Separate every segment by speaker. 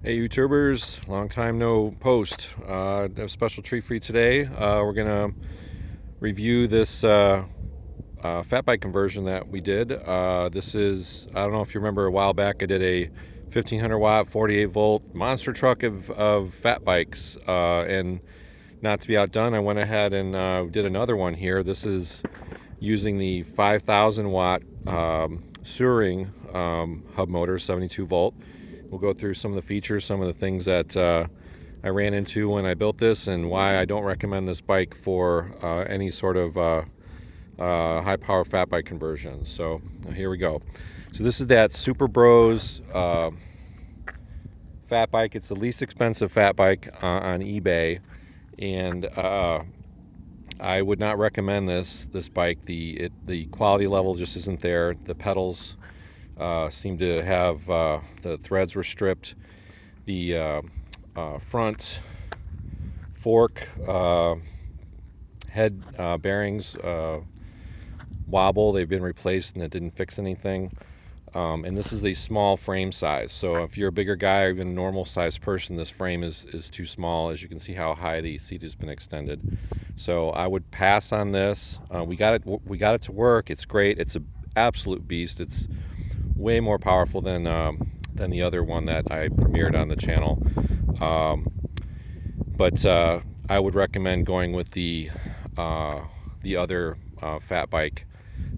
Speaker 1: Hey YouTubers, long time no post. I have a special treat for you today. We're gonna review this fat bike conversion that we did. This is, I don't know if you remember, a while back I did a 1500 watt 48 volt monster truck of fat bikes, and not to be outdone, I went ahead and did another one here. This is using the 5000 watt Suring hub motor, 72 volt. We'll go through some of the features, some of the things that I ran into when I built this, and why I don't recommend this bike for any sort of high power fat bike conversion. So here we go. So this is that Super Bros fat bike. It's the least expensive fat bike on eBay, and I would not recommend this bike. The quality level just isn't there. The pedals seem to have the threads were stripped. The front fork head bearings wobble. They've been replaced and it didn't fix anything. And this is a small frame size, so if you're a bigger guy or even a normal sized person, this frame is too small. As you can see how high the seat has been extended. So I would pass on this. We got it to work. It's great. It's an absolute beast. It's way more powerful than the other one that I premiered on the channel. But I would recommend going with the other fat bike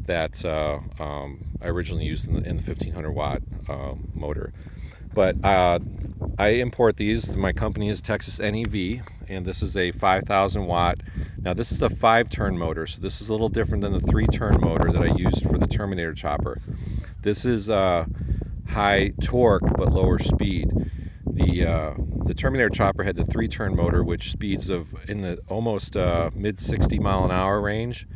Speaker 1: that I originally used in the 1500 watt motor. But I import these. My company is TexasNEV, and this is a 5000 watt. Now this is a 5-turn motor, so this is a little different than the 3-turn motor that I used for the Terminator chopper. This is high torque but lower speed. The Terminator chopper had the 3-turn motor, which speeds of in the almost mid 60 mile an hour range.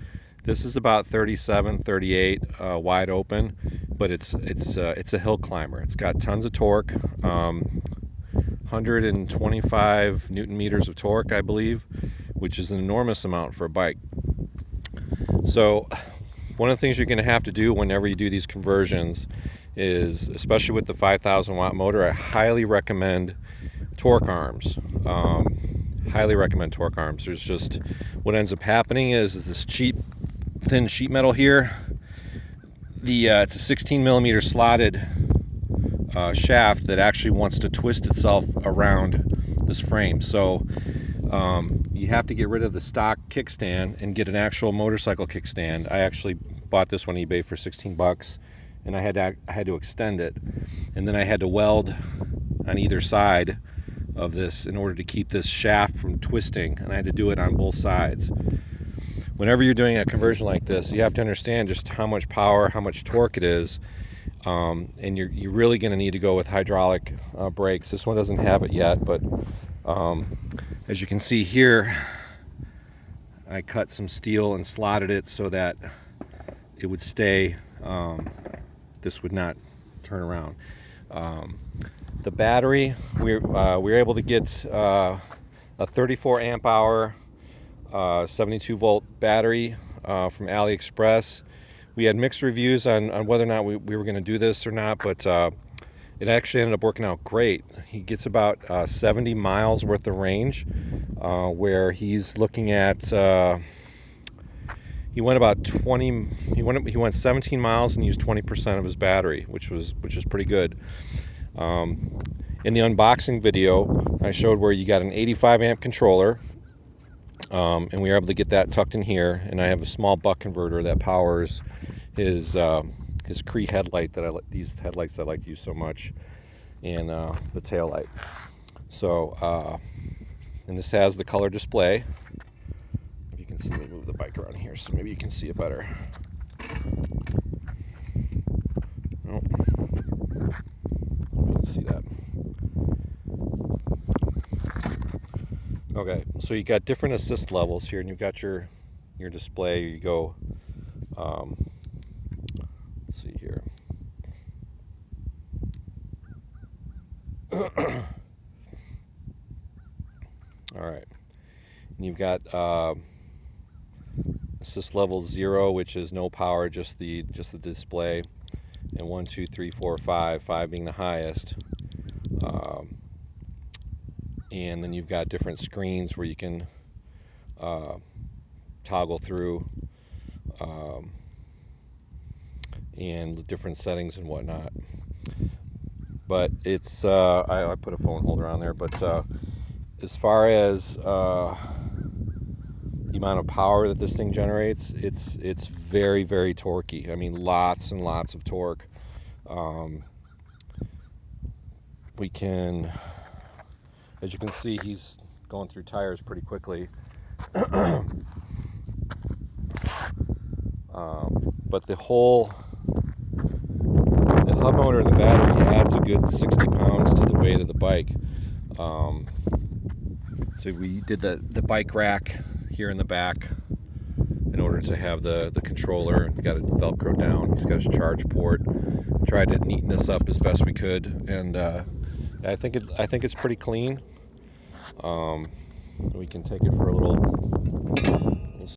Speaker 1: This is about 37, 38 wide open, but it's a hill climber. It's got tons of torque, 125 Newton meters of torque, I believe, which is an enormous amount for a bike. So one of the things you're going to have to do whenever you do these conversions is, especially with the 5000 watt motor, I highly recommend torque arms. Highly recommend torque arms. There's just, what ends up happening is this cheap thin sheet metal here. It's a 16 millimeter slotted shaft that actually wants to twist itself around this frame. So you have to get rid of the stock kickstand and get an actual motorcycle kickstand. I actually bought this one on eBay for 16 bucks, and I had to extend it, and then I had to weld on either side of this in order to keep this shaft from twisting, and I had to do it on both sides. Whenever you're doing a conversion like this, you have to understand just how much power, how much torque it is, and you're really going to need to go with hydraulic brakes. This one doesn't have it yet, but as you can see here, I cut some steel and slotted it so that it would stay. This would not turn around. The battery, we were able to get a 34 amp hour 72 volt battery from AliExpress. We had mixed reviews on whether or not we were going to do this or not, but it actually ended up working out great. He gets about 70 miles worth of range, where he's looking at he went about 20. He went 17 miles and used 20% of his battery, which is pretty good. In the unboxing video, I showed where you got an 85 amp controller, and we were able to get that tucked in here. And I have a small buck converter that powers his cree headlight these headlights I like to use so much, and the tail light. So, and this has the color display. If you can see, let me move the bike around here so maybe you can see it better. Nope. If you can see that. Okay, so you got different assist levels here, and you've got your display. You go, let's see here. All right, and you've got assist level 0, which is no power, just the display, and 1, 2, 3, 4, 5, 5 being the highest. and then you've got different screens where you can toggle through, and different settings and whatnot. But it's I put a phone holder on there, but as far as the amount of power that this thing generates, it's very, very torquey. I mean, lots and lots of torque. We can, as you can see, he's going through tires pretty quickly. But the hub motor and the battery adds a good 60 pounds to the weight of the bike. So we did the bike rack here in the back in order to have the controller. Got it Velcro down. He's got his charge port. Tried to neaten this up as best we could, and I think it's pretty clean. We can take it for a little